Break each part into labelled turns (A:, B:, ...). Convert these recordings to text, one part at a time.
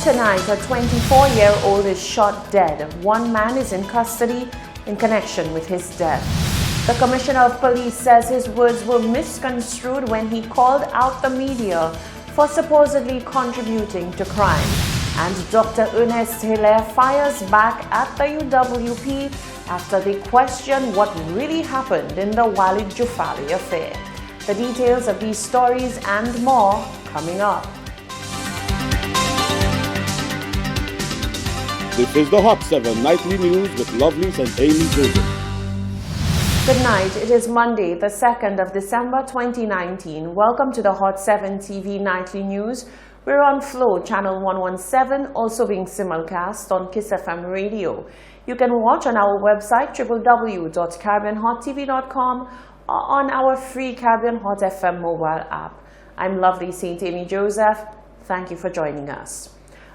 A: Tonight, a 24-year-old is shot dead. One man is in custody in connection with his death. The Commissioner of Police says his words were misconstrued when he called out the media for supposedly contributing to crime. And Dr. Ernest Hilaire fires back at the UWP after they question what really happened in the Walid Jufali affair. The details of these stories and more coming up.
B: This is the Hot 7 Nightly News with Lovelace and Amy Joseph.
A: Good night. It is Monday, the 2nd of December 2019. Welcome to the Hot 7 TV Nightly News. We're on Flow, channel 117, also being simulcast on Kiss FM Radio. You can watch on our website, www.caribbeanhottv.com, or on our free Caribbean Hot FM mobile app. I'm lovely St. Amy Joseph. Thank you for joining us.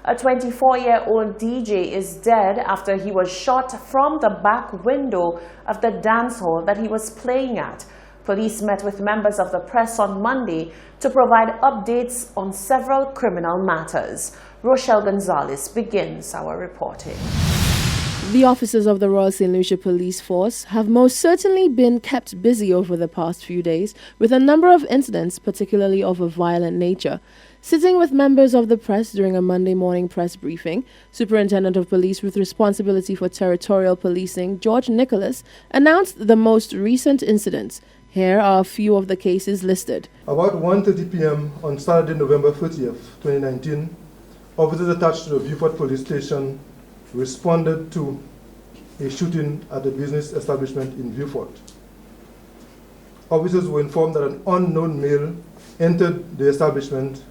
A: A 24-year-old DJ is dead after he was shot from the back window of the dance hall that he was playing at. Police met with members of the press on Monday to provide updates on several criminal matters. Rochelle Gonzalez begins our reporting.
C: The officers of the Royal St. Lucia Police Force have most certainly been kept busy over the past few days with a number of incidents, particularly of a violent nature. Sitting with members of the press during a Monday morning press briefing, Superintendent of Police with responsibility for territorial policing, George Nicholas, announced the most recent incidents. Here are a few of the cases listed.
D: About 1:30 p.m. on Saturday, November 30th, 2019, officers attached to the Viewfort Police Station responded to a shooting at a business establishment in Viewfort. Officers were informed that an unknown male entered the establishment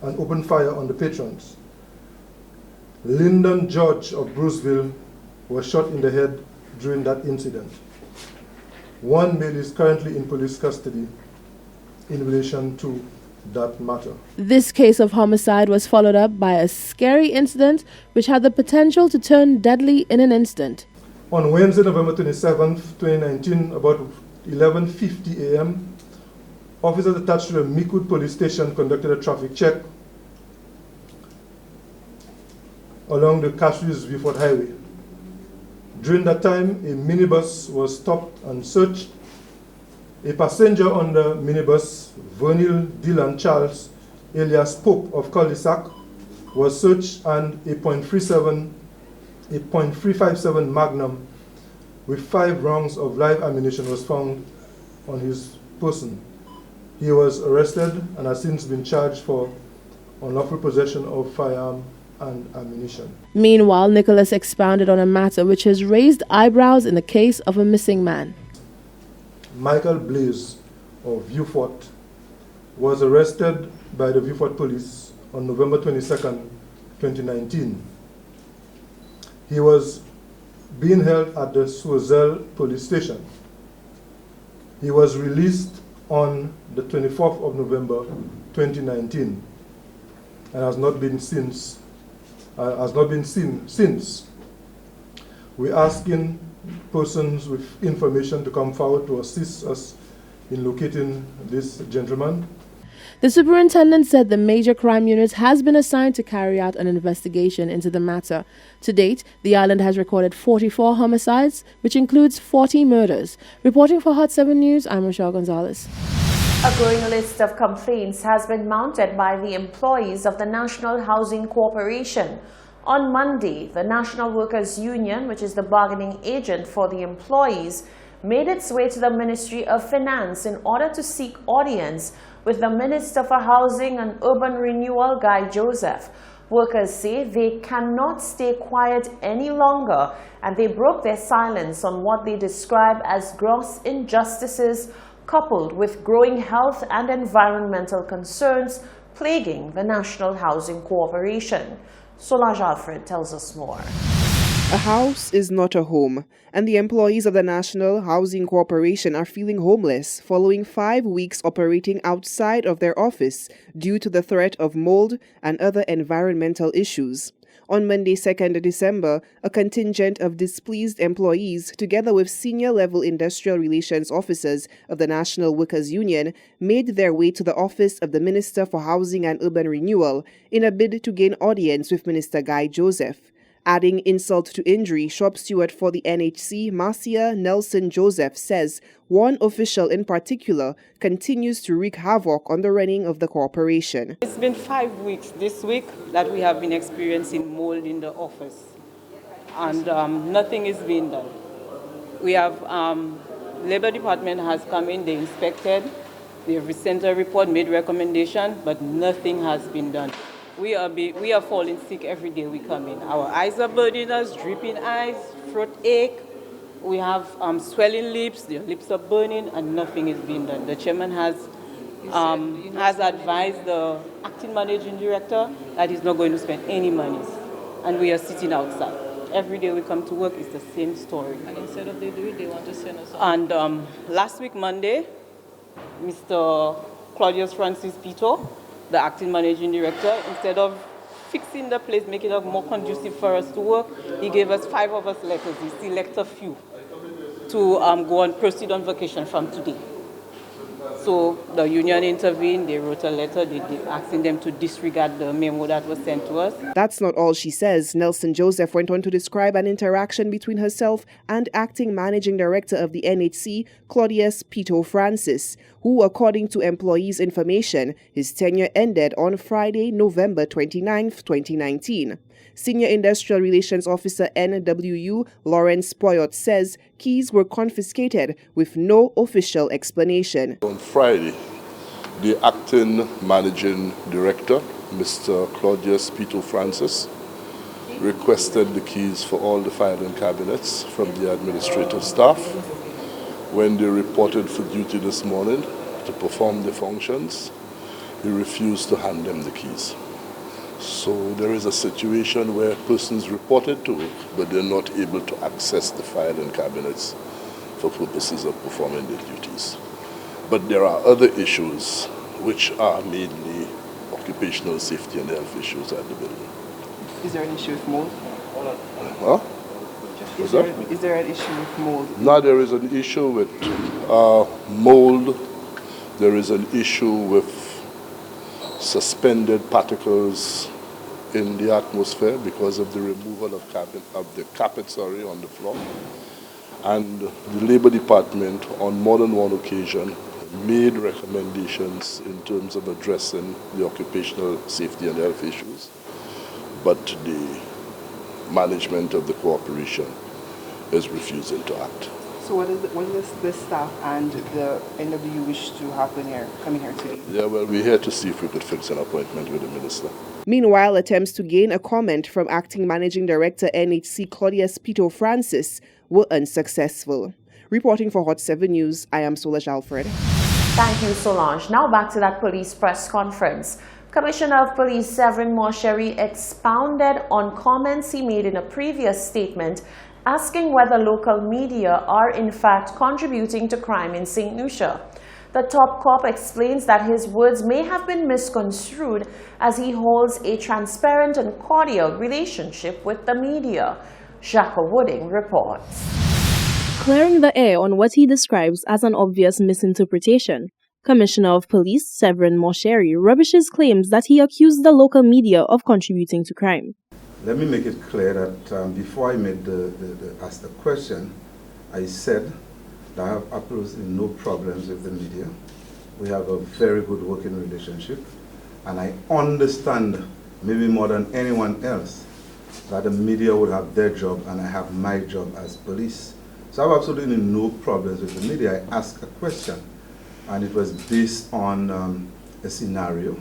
D: and opened fire on the patrons. Lyndon George of Bruceville was shot in the head during that incident. One male is currently in police custody in relation to that matter.
C: This case of homicide was followed up by a scary incident which had the potential to turn deadly in an instant.
D: On Wednesday, November 27th, 2019, about 11:50 a.m., officers attached to the Micoud police station conducted a traffic check along the Cashviews-Viewfort highway. During that time, a minibus was stopped and searched. A passenger on the minibus, Vernil Dylan Charles, alias Pope of Cul-de-Sac, was searched and a .357 Magnum with 5 rounds of live ammunition was found on his person. He was arrested and has since been charged for unlawful possession of firearm and ammunition.
C: Meanwhile, Nicholas expounded on a matter which has raised eyebrows in the case of a missing man.
D: Michael Blaze of Viewfort was arrested by the Viewfort police on November 22nd, 2019. He was being held at the Soisel police station. He was released on the 24th of November 2019 and has not been seen since. We're asking persons with information to come forward to assist us in locating this gentleman.
C: The superintendent said the major crime unit has been assigned to carry out an investigation into the matter. To date, the island has recorded 44 homicides, which includes 40 murders. Reporting for Hot 7 News, I'm Rochelle Gonzalez.
A: A growing list of complaints has been mounted by the employees of the National Housing Corporation. On Monday, the National Workers Union, which is the bargaining agent for the employees, made its way to the Ministry of Finance in order to seek audience with the Minister for Housing and Urban Renewal, Guy Joseph. Workers say they cannot stay quiet any longer, and they broke their silence on what they describe as gross injustices coupled with growing health and environmental concerns plaguing the National Housing Corporation. Solange Alfred tells us more.
E: A house is not a home, and the employees of the National Housing Corporation are feeling homeless following 5 weeks operating outside of their office due to the threat of mold and other environmental issues. On Monday, 2nd December, a contingent of displeased employees, together with senior-level industrial relations officers of the National Workers' Union, made their way to the office of the Minister for Housing and Urban Renewal in a bid to gain audience with Minister Guy Joseph. Adding insult to injury, shop steward for the NHC, Marcia Nelson Joseph, says one official in particular continues to wreak havoc on the running of the corporation.
F: It's been 5 weeks this week that we have been experiencing mold in the office, and nothing is being done. We have, Labor Department has come in, they inspected, they have sent a report, made recommendation, but nothing has been done. We are falling sick every day we come in. Our eyes are burning us, dripping eyes, throat ache. We have swelling lips, the lips are burning, and nothing is being done. The chairman has advised the acting managing director that he's not going to spend any money, and we are sitting outside. Every day we come to work, it's the same story.
G: And instead of they do it, they want to send us on.
F: And last week, Monday, Mr. Claudius Francis Pito, the acting managing director, instead of fixing the place, making it more conducive for us to work, he gave us 5 of us letters. He selected a few to go and proceed on vacation from today. So the union intervened, they wrote a letter, they asking them to disregard the memo that was sent to us.
E: That's not all she says. Nelson Joseph went on to describe an interaction between herself and acting managing director of the NHC, Claudius Pito Francis, who, according to employees' information, his tenure ended on Friday, November 29, 2019. Senior Industrial Relations Officer NWU Lawrence Poyot says keys were confiscated with no official explanation.
H: On Friday, the acting managing director, Mr. Claudius Pito Francis, requested the keys for all the filing cabinets from the administrative staff. When they reported for duty this morning to perform the functions, he refused to hand them the keys. So there is a situation where persons reported to it, but they're not able to access the filing cabinets for purposes of performing their duties. But there are other issues which are mainly occupational safety and health issues at the building.
I: Is there an issue with mold?
H: Huh?
I: Is there an issue with mold?
H: Now there is an issue with mold. There is an issue with suspended particles in the atmosphere because of the removal of the carpet on the floor. And the Labor Department on more than one occasion made recommendations in terms of addressing the occupational safety and health issues, but the management of the corporation is refusing to act.
I: So what does the staff and the NWU wish to happen here, coming here today?
H: Yeah, well, we're here to see if we could fix an appointment with the minister.
E: Meanwhile, attempts to gain a comment from acting managing director NHC Claudius Pito Francis were unsuccessful. Reporting for Hot 7 News, I am Solange Alfred.
A: Thank you, Solange. Now back to that police press conference. Commissioner of Police Severin Mosheri expounded on comments he made in a previous statement asking whether local media are in fact contributing to crime in St. Lucia. The top cop explains that his words may have been misconstrued as he holds a transparent and cordial relationship with the media. Jacques Wooding reports.
C: Clearing the air on what he describes as an obvious misinterpretation, Commissioner of Police Severin Mosheri rubbishes claims that he accused the local media of contributing to crime.
D: Let me make it clear that before I made asked the question, I said that I have absolutely no problems with the media. We have a very good working relationship, and I understand, maybe more than anyone else, that the media would have their job and I have my job as police. So I have absolutely no problems with the media. I asked a question, and it was based on a scenario,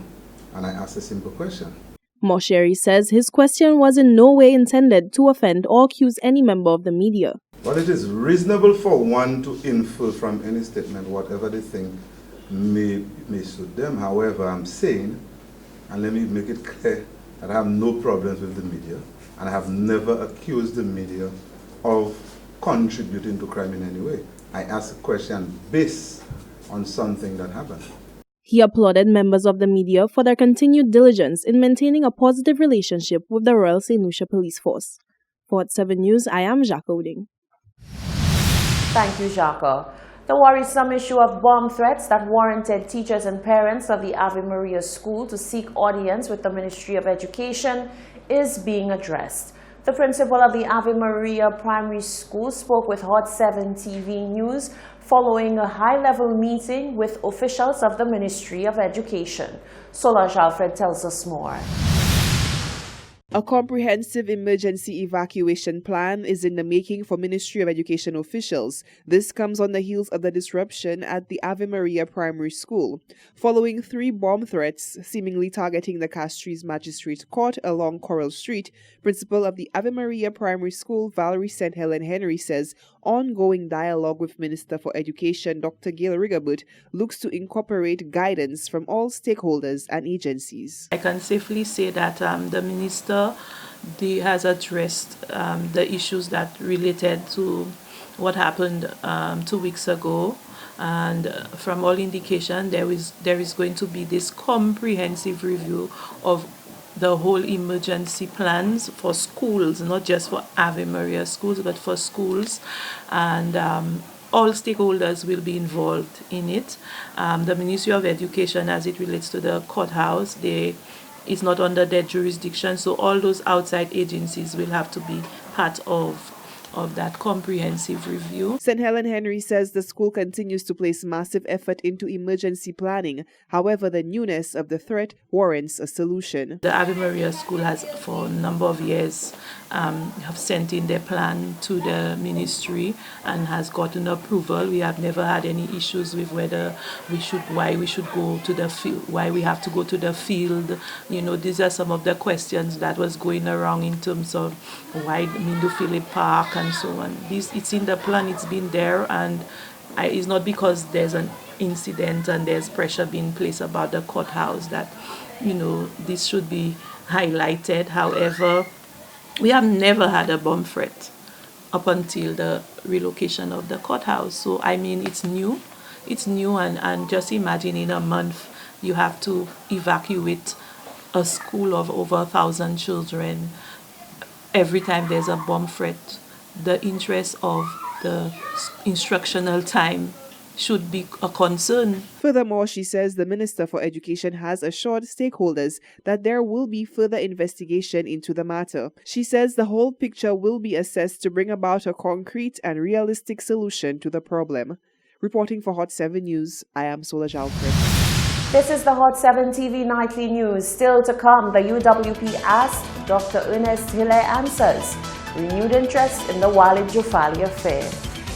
D: and I asked a simple question.
C: Mosheri says his question was in no way intended to offend or accuse any member of the media.
D: But it is reasonable for one to infer from any statement whatever they think may suit them. However, I'm saying, and let me make it clear, that I have no problems with the media.
J: and I have never accused the media of contributing to crime in any way. I asked a question based on something that happened.
C: He applauded members of the media for their continued diligence in maintaining a positive relationship with the Royal St. Lucia Police Force. For Hot 7 News, I am Jacques Oding.
A: Thank you, Jacques. The worrisome issue of bomb threats that warranted teachers and parents of the Ave Maria School to seek audience with the Ministry of Education is being addressed. The principal of the Ave Maria Primary School spoke with Hot 7 TV News following a high-level meeting with officials of the Ministry of Education. Solange Alfred tells us more.
E: A comprehensive emergency evacuation plan is in the making for Ministry of Education officials. This comes on the heels of the disruption at the Ave Maria Primary School. Following 3 bomb threats seemingly targeting the Castries Magistrate Court along Coral Street, principal of the Ave Maria Primary School, Valerie St. Helen Henry, says ongoing dialogue with Minister for Education, Dr. Gail Rigobert, looks to incorporate guidance from all stakeholders and agencies.
G: I can safely say that the Minister has addressed the issues that related to what happened 2 weeks ago, and from all indication there is going to be this comprehensive review of the whole emergency plans for schools, not just for Ave Maria schools but for schools, and all stakeholders will be involved in it. The Ministry of Education, as it relates to the courthouse, it's not under their jurisdiction, so all those outside agencies will have to be part of that comprehensive review.
E: St. Helen Henry says the school continues to place massive effort into emergency planning. However, the newness of the threat warrants a solution.
G: The Ave Maria School has, for a number of years, have sent in their plan to the ministry and has gotten approval. We have never had any issues with why we should go to the field, why we have to go to the field. You know, these are some of the questions that was going around in terms of why Mindo Philip Park and so on. It's in the plan, it's been there, and it's not because there's an incident and there's pressure being placed about the courthouse that, you know, this should be highlighted. However, we have never had a bomb threat up until the relocation of the courthouse. So, I mean, it's new, and just imagine in a month you have to evacuate a school of over 1,000 children. Every time there's a bomb threat, the interest of the instructional time should be a concern.
E: Furthermore, she says the Minister for Education has assured stakeholders that there will be further investigation into the matter. She says the whole picture will be assessed to bring about a concrete and realistic solution to the problem. Reporting for Hot 7 News, I am Solange Alfred.
A: This is the Hot 7 TV Nightly News. Still to come, the UWP asked, Dr. Ernest Hille answers. Renewed interest in the Walid Jufali affair.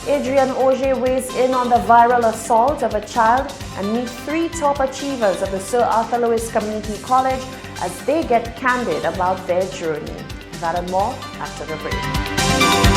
A: Adrian Auger weighs in on the viral assault of a child and meet 3 top achievers of the Sir Arthur Lewis Community College as they get candid about their journey. That and more after the break.